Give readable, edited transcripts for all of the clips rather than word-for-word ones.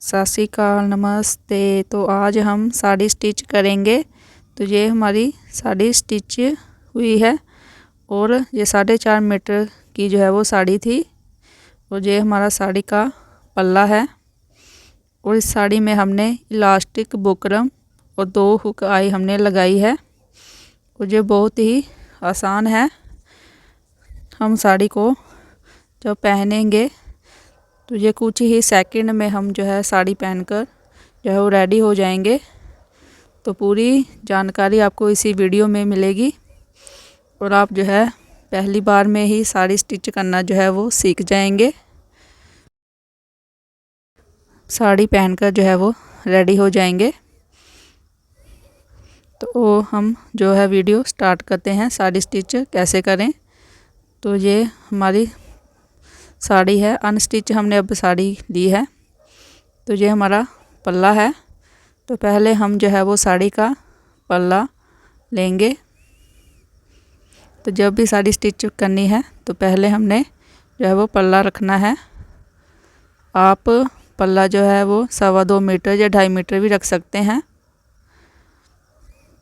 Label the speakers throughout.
Speaker 1: सत श्री अकाल, नमस्ते। तो आज हम साड़ी स्टिच करेंगे। तो ये हमारी साड़ी स्टिच हुई है और ये 4.5 मीटर की जो है वो साड़ी थी। और ये हमारा साड़ी का पल्ला है। और इस साड़ी में हमने इलास्टिक, बुकरम और 2 हुक आई हमने लगाई है। और ये बहुत ही आसान है। हम साड़ी को जब पहनेंगे तो ये कुछ ही सेकंड में हम जो है साड़ी पहनकर जो है वो रेडी हो जाएंगे। तो पूरी जानकारी आपको इसी वीडियो में मिलेगी और आप जो है पहली बार में ही साड़ी स्टिच करना जो है वो सीख जाएंगे। साड़ी पहनकर जो है वो रेडी हो जाएंगे। तो हम जो है वीडियो स्टार्ट करते हैं, साड़ी स्टिच कैसे करें। तो ये हमारी साड़ी है, अनस्टिच हमने अब साड़ी ली है। तो ये हमारा पल्ला है। तो पहले हम जो है वो साड़ी का पल्ला लेंगे। तो जब भी साड़ी स्टिच करनी है तो पहले हमने जो है वो पल्ला रखना है। आप पल्ला जो है वो 2.25 मीटर या 2.5 मीटर भी रख सकते हैं।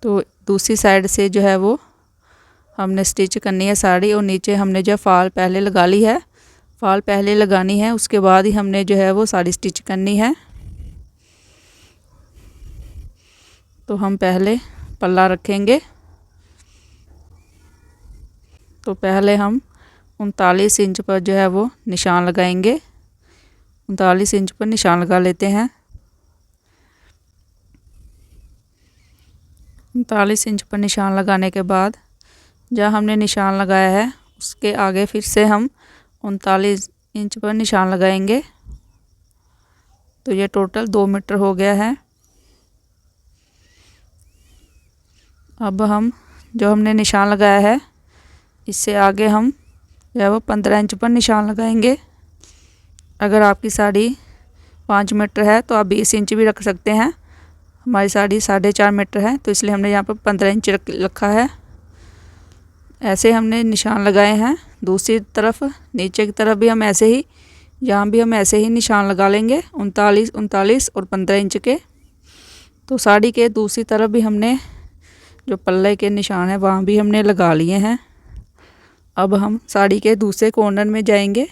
Speaker 1: तो दूसरी साइड से जो है वो हमने स्टिच करनी है साड़ी। और नीचे हमने जो फॉल पहले लगा ली है, फॉल पहले लगानी है, उसके बाद ही हमने जो है वो साड़ी स्टिच करनी है। तो हम पहले पल्ला रखेंगे। तो पहले हम 39 इंच पर जो है वो निशान लगाएंगे। 39 इंच पर निशान लगा लेते हैं। 39 इंच पर निशान लगाने के बाद जहाँ हमने निशान लगाया है उसके आगे फिर से हम 39 इंच पर निशान लगाएंगे। तो ये टोटल 2 मीटर हो गया है। अब हम जो हमने निशान लगाया है इससे आगे हम जो है वो 15 इंच पर निशान लगाएंगे। अगर आपकी साड़ी 5 मीटर है तो आप 20 इंच भी रख सकते हैं। हमारी साड़ी 4.5 मीटर है तो इसलिए हमने यहाँ पर 15 इंच रखा है। ऐसे हमने निशान लगाए हैं। दूसरी तरफ नीचे की तरफ भी हम ऐसे ही, यहाँ भी हम ऐसे ही निशान लगा लेंगे 39 और 15 इंच के। तो साड़ी के दूसरी तरफ भी हमने जो पल्ले के निशान है वहाँ भी हमने लगा लिए हैं। अब हम साड़ी के दूसरे कॉर्नर में जाएंगे।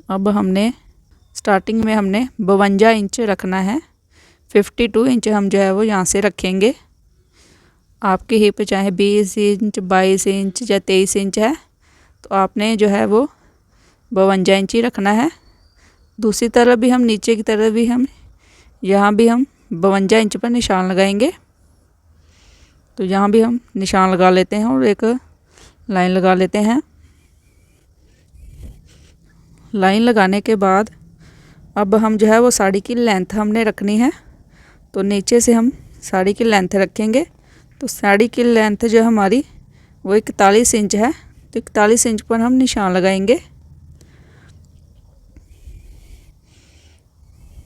Speaker 1: अब हमने स्टार्टिंग में हमने 52 इंच रखना है। 52 इंच हम जो है वो यहाँ से रखेंगे। आपकी हिप चाहे 20 इंच, 22 इंच या 23 इंच है तो आपने जो है वो 52 इंच ही रखना है। दूसरी तरफ भी हम, नीचे की तरफ भी हम, यहाँ भी हम 52 इंच पर निशान लगाएंगे। तो यहाँ भी हम निशान लगा लेते हैं और एक लाइन लगा लेते हैं। लाइन लगाने के बाद अब हम जो है वो साड़ी की लेंथ हमने रखनी है। तो नीचे से हम साड़ी की लेंथ रखेंगे। तो साड़ी की लेंथ जो हमारी वो 41 इंच है। तो 41 इंच पर हम निशान लगाएंगे।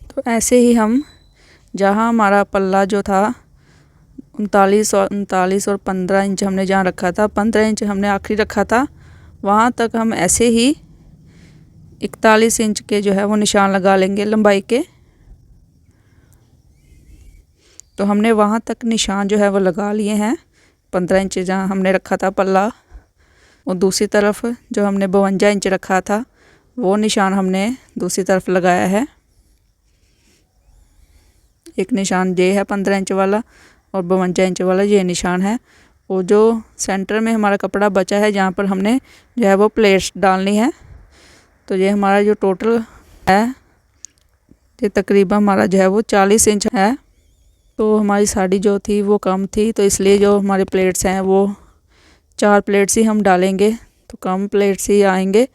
Speaker 1: तो ऐसे ही हम जहाँ हमारा पल्ला जो था 39 और 15 इंच हमने जहाँ रखा था, 15 इंच हमने आखिरी रखा था, वहाँ तक हम ऐसे ही 41 इंच के जो है वो निशान लगा लेंगे लंबाई के। तो हमने वहाँ तक निशान जो है वो लगा लिए हैं। 15 इंच जहाँ हमने रखा था पल्ला, और दूसरी तरफ जो हमने 52 इंच रखा था वो निशान हमने दूसरी तरफ लगाया है। एक निशान ये है 15 इंच वाला और 52 इंच वाला ये निशान है। और जो सेंटर में हमारा कपड़ा बचा है जहाँ पर हमने जो है वो प्लेट्स डालनी है। तो ये हमारा जो टोटल है ये तकरीबन हमारा जो है वो 40 इंच है। तो हमारी साड़ी जो थी वो कम थी तो इसलिए जो हमारे प्लेट्स हैं वो 4 प्लेट्स ही हम डालेंगे। तो कम प्लेट्स ही आएंगे।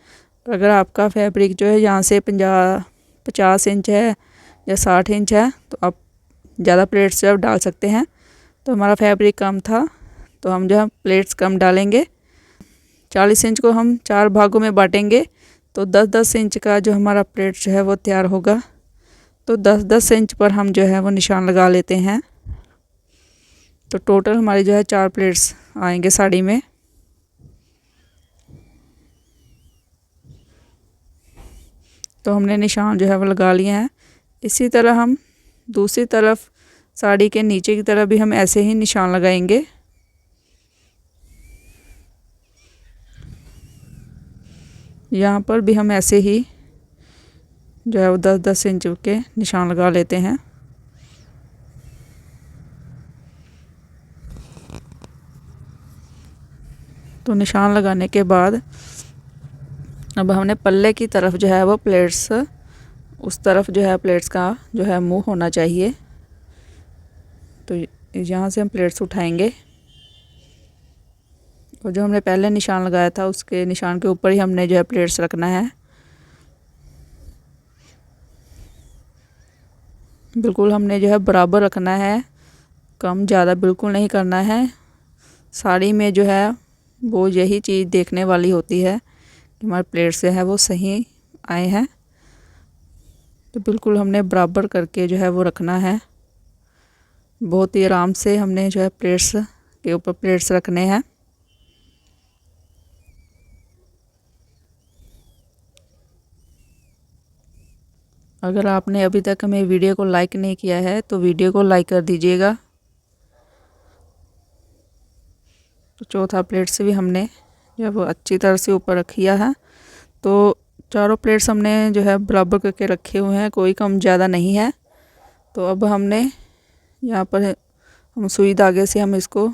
Speaker 1: अगर आपका फैब्रिक जो है यहाँ से 50 इंच है या 60 इंच है तो आप ज़्यादा प्लेट्स जो डाल सकते हैं। तो हमारा फैब्रिक कम था तो हम जो है प्लेट्स कम डालेंगे। 40 इंच को हम 4 भागों में बांटेंगे। तो 10-10 इंच का जो हमारा प्लेट जो है वो तैयार होगा। तो 10-10 इंच पर हम जो है वो निशान लगा लेते हैं। तो टोटल हमारी जो है 4 प्लेट्स आएंगे साड़ी में। तो हमने निशान जो है वो लगा लिए हैं। इसी तरह हम दूसरी तरफ साड़ी के नीचे की तरफ भी हम ऐसे ही निशान लगाएंगे। यहाँ पर भी हम ऐसे ही जो है वो 10-10 इंच के निशान लगा लेते हैं। तो निशान लगाने के बाद अब हमने पल्ले की तरफ जो है वो प्लेट्स, उस तरफ जो है प्लेट्स का जो है मुंह होना चाहिए। तो यहाँ से हम प्लेट्स उठाएंगे और जो हमने पहले निशान लगाया था उसके निशान के ऊपर ही हमने जो है प्लेट्स रखना है। बिल्कुल हमने जो है बराबर रखना है, कम ज़्यादा बिल्कुल नहीं करना है। साड़ी में जो है वो यही चीज़ देखने वाली होती है कि हमारे प्लेट से है वो सही आए हैं। तो बिल्कुल हमने बराबर करके जो है वो रखना है। बहुत ही आराम से हमने जो है प्लेट्स के ऊपर प्लेट्स रखने हैं। अगर आपने अभी तक मेरी वीडियो को लाइक नहीं किया है तो वीडियो को लाइक कर दीजिएगा। तो चौथा प्लेट से भी हमने जब वो अच्छी तरह से ऊपर रखिया है। तो चारों प्लेट्स हमने जो है बराबर करके रखे हुए हैं, कोई कम ज़्यादा नहीं है। तो अब हमने यहाँ पर हम सुई धागे से हम इसको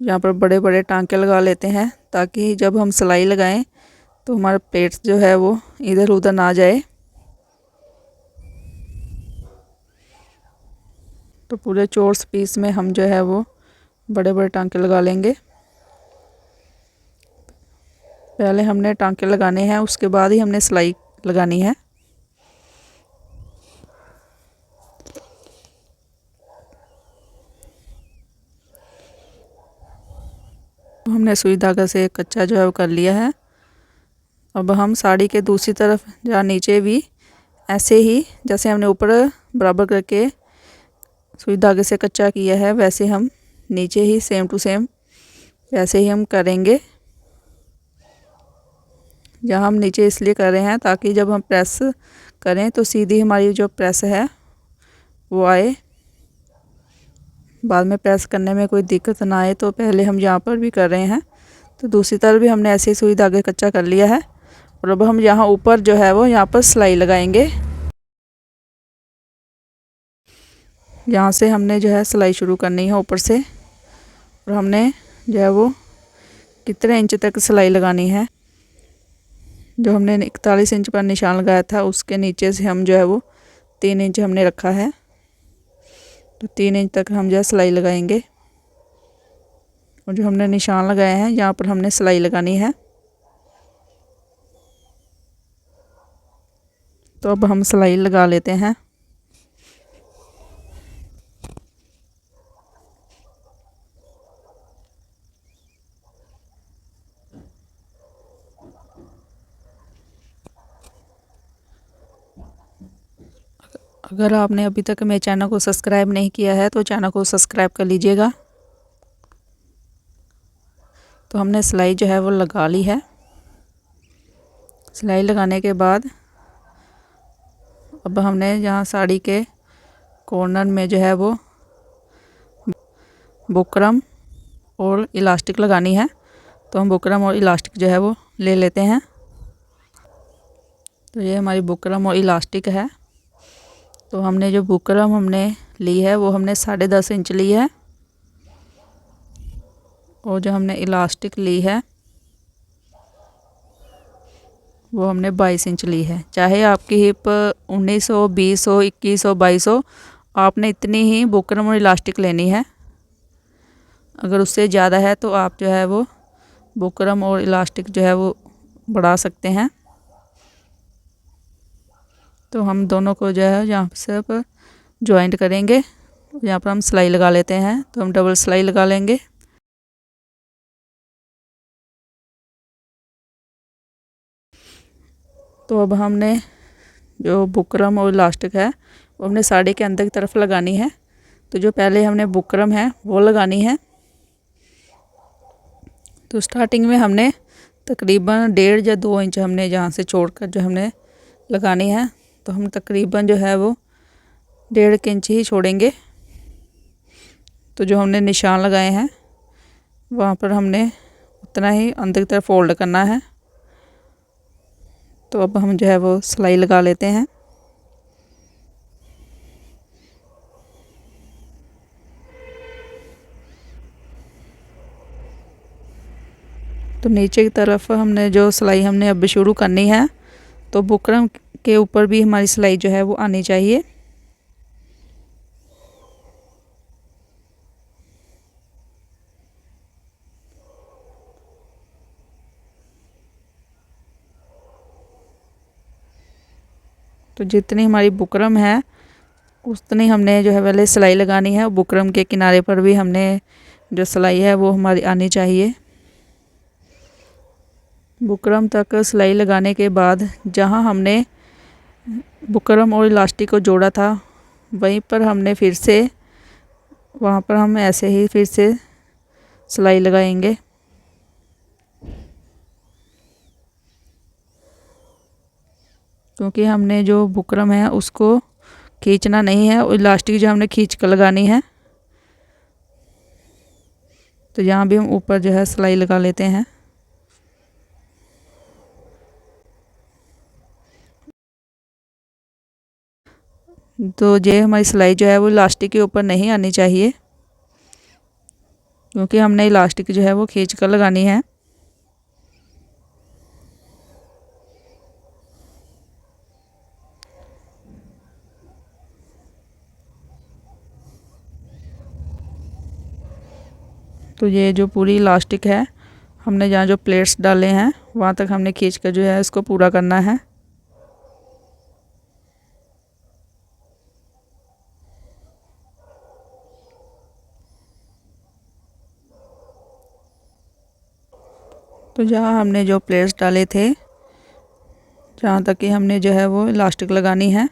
Speaker 1: यहाँ पर बड़े बड़े टांके लगा लेते हैं, ताकि जब हम सिलाई लगाएं तो हमारा प्लेट्स जो है वो इधर उधर ना जाए। तो पूरे चोर्स पीस में हम जो है वो बड़े बड़े टांके लगा लेंगे। पहले हमने टांके लगाने हैं, उसके बाद ही हमने सिलाई लगानी है। हमने सुई धागा से कच्चा जो है वो कर लिया है। अब हम साड़ी के दूसरी तरफ जहाँ नीचे भी ऐसे ही जैसे हमने ऊपर बराबर करके सुई धागे से कच्चा किया है, वैसे हम नीचे ही सेम टू सेम वैसे ही हम करेंगे। जहाँ हम नीचे इसलिए कर रहे हैं ताकि जब हम प्रेस करें तो सीधी हमारी जो प्रेस है वो आए, बाद में प्रेस करने में कोई दिक्कत ना आए। तो पहले हम यहाँ पर भी कर रहे हैं, तो दूसरी तरफ भी हमने ऐसे ही सुई धागे कच्चा कर लिया है। और अब हम यहाँ ऊपर जो है वो यहाँ पर सिलाई लगाएंगे। यहाँ से हमने जो है सिलाई शुरू करनी है ऊपर से, और हमने जो है वो कितने इंच तक सिलाई लगानी है। जो हमने 41 इंच पर निशान लगाया था उसके नीचे से हम जो है वो 3 इंच हमने रखा है। तो 3 इंच तक हम जो है सिलाई लगाएंगे, और जो हमने निशान लगाए हैं यहाँ पर हमने सिलाई लगानी है। तो अब हम सिलाई लगा लेते हैं। अगर आपने अभी तक मेरे चैनल को सब्सक्राइब नहीं किया है तो चैनल को सब्सक्राइब कर लीजिएगा। तो हमने सिलाई जो है वो लगा ली है। सिलाई लगाने के बाद अब हमने यहाँ साड़ी के कॉर्नर में जो है वो बुकरम और इलास्टिक लगानी है। तो हम बुकरम और इलास्टिक जो है वो ले लेते हैं। तो ये हमारी बुकरम और इलास्टिक है। तो हमने जो बुकरम हमने ली है वो हमने 10.5 इंच ली है, और जो हमने इलास्टिक ली है वो हमने 22 इंच ली है। चाहे आपकी हिप 19 हो, 20 हो, 21 हो, 22 हो, आपने इतनी ही बुकरम और इलास्टिक लेनी है। अगर उससे ज़्यादा है तो आप जो है वो बुकरम और इलास्टिक जो है वो बढ़ा सकते हैं। तो हम दोनों को जो है यहाँ से पर जॉइंट करेंगे। यहाँ पर हम सिलाई लगा लेते हैं, तो हम डबल सिलाई लगा लेंगे। तो अब हमने जो बुकरम और इलास्टिक है वो हमने साड़ी के अंदर की तरफ लगानी है। तो जो पहले हमने बुकरम है वो लगानी है। तो स्टार्टिंग में हमने तकरीबन 1.5 या 2 इंच हमने जहाँ से छोड़कर जो हमने लगानी है। तो हम तकरीबन जो है वो 1.5 इंच ही छोड़ेंगे। तो जो हमने निशान लगाए हैं वहाँ पर हमने उतना ही अंदर की तरफ फोल्ड करना है। तो अब हम जो है वो सिलाई लगा लेते हैं। तो नीचे की तरफ हमने जो सिलाई हमने अब शुरू करनी है, तो बुकरम के ऊपर भी हमारी सिलाई जो है वो आनी चाहिए। तो जितनी हमारी बुकरम है उतनी हमने जो है पहले सिलाई लगानी है। बुकरम के किनारे पर भी हमने जो सिलाई है वो हमारी आनी चाहिए। बुकरम तक सिलाई लगाने के बाद जहाँ हमने बुकरम और इलास्टिक को जोड़ा था वहीं पर हमने फिर से वहाँ पर हम ऐसे ही फिर से सिलाई लगाएंगे। क्योंकि हमने जो बुकरम है उसको खींचना नहीं है और इलास्टिक जो हमने खींच कर लगानी है। तो यहाँ भी हम ऊपर जो है सिलाई लगा लेते हैं। तो ये हमारी सिलाई जो है वो इलास्टिक के ऊपर नहीं आनी चाहिए, क्योंकि हमने इलास्टिक जो है वो खींच कर लगानी है। तो ये जो पूरी इलास्टिक है हमने जहाँ जो प्लेट्स डाले हैं वहाँ तक हमने खींच कर जो है इसको पूरा करना है। तो जहाँ हमने जो प्लेट्स डाले थे जहाँ तक कि हमने जो है वो इलास्टिक लगानी है।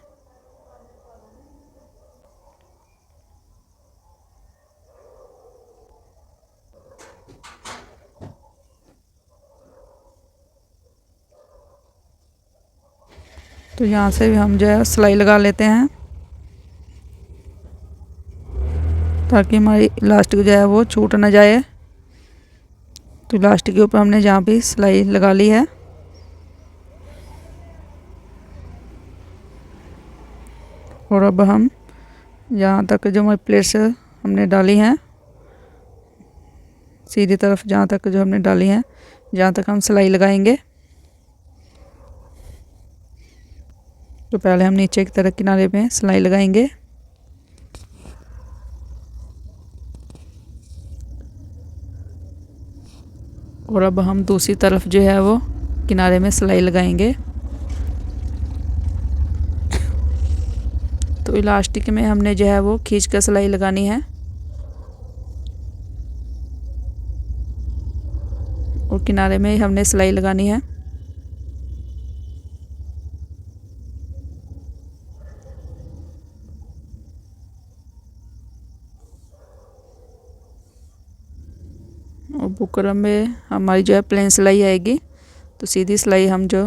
Speaker 1: तो यहाँ से भी हम जो है सिलाई लगा लेते हैं ताकि हमारी इलास्टिक जो है वो छूट ना जाए। तो इलास्टिक के ऊपर हमने जहाँ भी सिलाई लगा ली है। और अब हम जहाँ तक जो हमारी प्लेट्स हमने डाली हैं सीधी तरफ जहाँ तक जो हमने डाली हैं जहाँ तक हम सिलाई लगाएंगे। तो पहले हम नीचे की तरफ किनारे पे सिलाई लगाएंगे। और अब हम दूसरी तरफ जो है वो किनारे में सिलाई लगाएंगे। तो इलास्टिक में हमने जो है वो खींच कर सिलाई लगानी है और किनारे में हमने सिलाई लगानी है। और बुकरम में हमारी जो है प्लेन सिलाई आएगी। तो सीधी सिलाई हम जो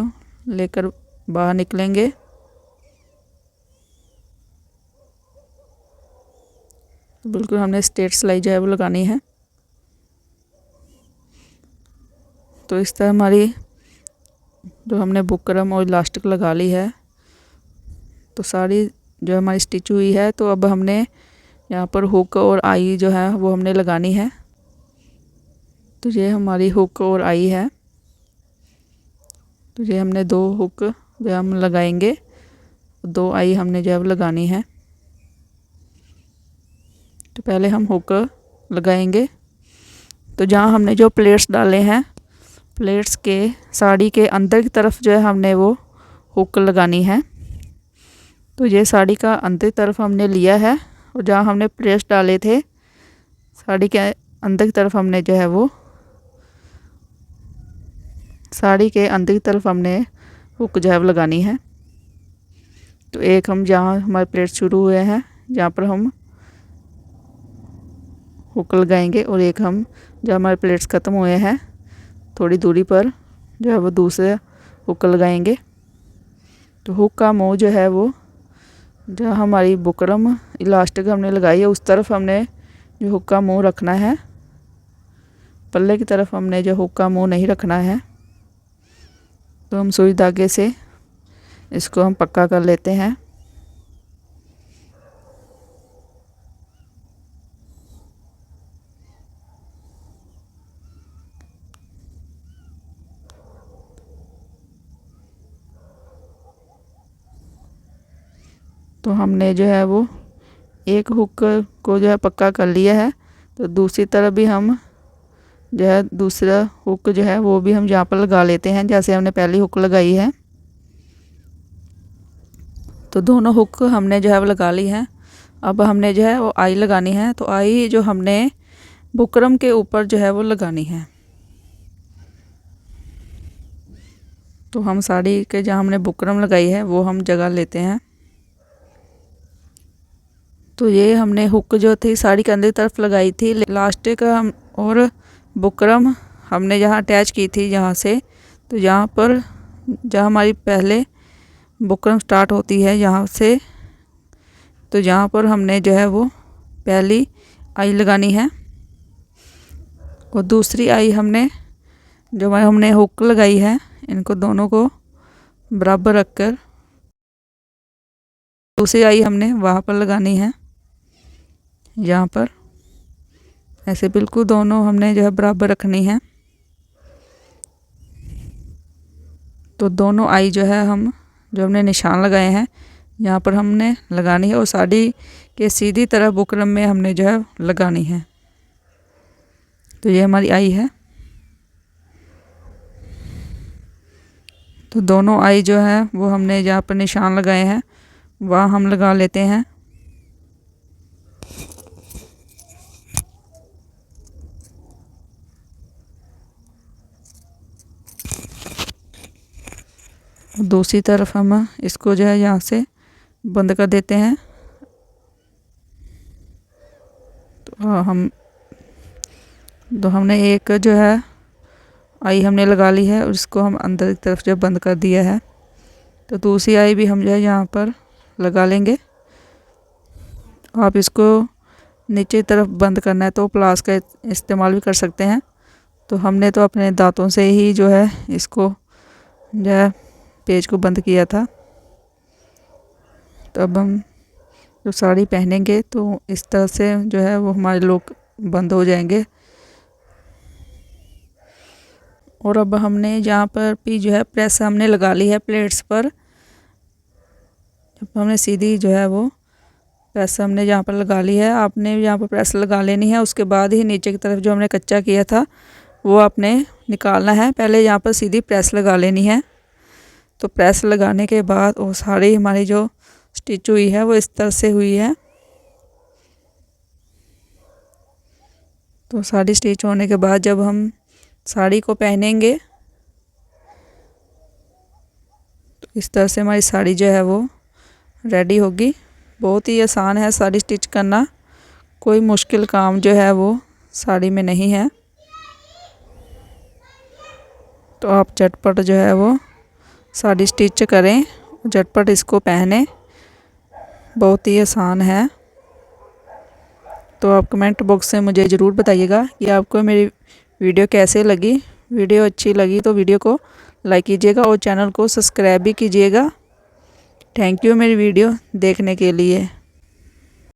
Speaker 1: लेकर बाहर निकलेंगे। बिल्कुल हमने स्ट्रेट सिलाई जो है वो लगानी है। तो इस तरह हमारी जो हमने बुकरम और इलास्टिक लगा ली है तो सारी जो हमारी स्टिच हुई है। तो अब हमने यहाँ पर हुक और आई जो है वो हमने लगानी है। तो ये हमारी हुक और आई है। तो ये हमने 2 हुक जो हम लगाएंगे, 2 आई हमने जो है लगानी है। तो पहले हम हुक लगाएंगे। तो जहाँ हमने जो प्लेट्स डाले हैं प्लेट्स के साड़ी के अंदर की तरफ जो है हमने वो हुक लगानी है। तो ये साड़ी का अंदर की तरफ हमने लिया है और जहाँ हमने प्लेट्स डाले थे साड़ी के अंदर की तरफ हमने जो है वो साड़ी के अंदर की तरफ हमने हुक जो है लगानी है। तो एक हम जहाँ हमारे प्लेट शुरू हुए हैं जहाँ पर हम हुक लगाएंगे और एक हम जहाँ हमारे प्लेट्स ख़त्म हुए हैं थोड़ी दूरी पर जो है वो दूसरे हुक लगाएंगे। तो हुक का मुँह जो है वो जहाँ हमारी बुकरम इलास्टिक हमने लगाई है उस तरफ हमने जो हुक का मुँह रखना है, पल्ले की तरफ हमने जो हुक का मुँह नहीं रखना है। तो हम सुई धागे से इसको हम पक्का कर लेते हैं। तो हमने जो है वो एक हुक को जो है पक्का कर लिया है। तो दूसरी तरफ भी हम जो है दूसरा हुक जो है वो भी हम यहाँ पर लगा लेते हैं जैसे हमने पहली हुक लगाई है। तो दोनों हुक हमने जो है वो लगा ली है। अब हमने जो है वो आई लगानी है। तो आई जो हमने बुकरम के ऊपर जो है वो लगानी है। तो हम साड़ी के जहाँ हमने बुकरम लगाई है वो हम जगह लेते हैं। तो ये हमने हुक जो थी साड़ी के अंदर तरफ लगाई थी, इलास्टिक हम और बुकरम हमने जहाँ अटैच की थी यहाँ से। तो यहाँ पर जहाँ हमारी पहले बुकरम स्टार्ट होती है यहाँ से, तो यहाँ पर हमने जो है वो पहली आई लगानी है और दूसरी आई हमने जो हमने हुक लगाई है इनको दोनों को बराबर रखकर दूसरी आई हमने वहाँ पर लगानी है। यहाँ पर ऐसे बिल्कुल दोनों हमने जो है बराबर रखनी है। तो दोनों आई जो है हम जो हमने निशान लगाए हैं यहाँ पर हमने लगानी है और साड़ी के सीधी तरफ बुकरम में हमने जो है लगानी है। तो ये हमारी आई है। तो दोनों आई जो है वो हमने जहाँ पर निशान लगाए हैं वहाँ हम लगा लेते हैं। दूसरी तरफ हम इसको जो है यहाँ से बंद कर देते हैं। तो हमने एक जो है आई हमने लगा ली है और इसको हम अंदर की तरफ जो बंद कर दिया है। तो दूसरी आई भी हम जो है यहाँ पर लगा लेंगे। आप इसको नीचे की तरफ बंद करना है तो प्लास का इस्तेमाल भी कर सकते हैं। तो हमने तो अपने दांतों से ही जो है इसको जो है पेज को बंद किया था। तो अब हम जो साड़ी पहनेंगे तो इस तरह से जो है वो हमारे लोग बंद हो जाएंगे। और अब हमने जहाँ पर भी जो है प्रेस हमने लगा ली है प्लेट्स पर। जब हमने सीधी जो है वो प्रेस हमने जहाँ पर लगा ली है, आपने यहाँ पर प्रेस लगा लेनी है। उसके बाद ही नीचे की तरफ जो हमने कच्चा किया था वो आपने निकालना है। पहले यहाँ पर सीधी प्रेस लगा लेनी है। तो प्रेस लगाने के बाद वो साड़ी हमारी जो स्टिच हुई है वो इस तरह से हुई है। तो साड़ी स्टिच होने के बाद जब हम साड़ी को पहनेंगे तो इस तरह से हमारी साड़ी जो है वो रेडी होगी। बहुत ही आसान है साड़ी स्टिच करना, कोई मुश्किल काम जो है वो साड़ी में नहीं है। तो आप झटपट जो है वो साड़ी स्टिच करें, झटपट इसको पहने, बहुत ही आसान है। तो आप कमेंट बॉक्स से मुझे ज़रूर बताइएगा कि आपको मेरी वीडियो कैसे लगी। वीडियो अच्छी लगी तो वीडियो को लाइक कीजिएगा और चैनल को सब्सक्राइब भी कीजिएगा। थैंक यू मेरी वीडियो देखने के लिए।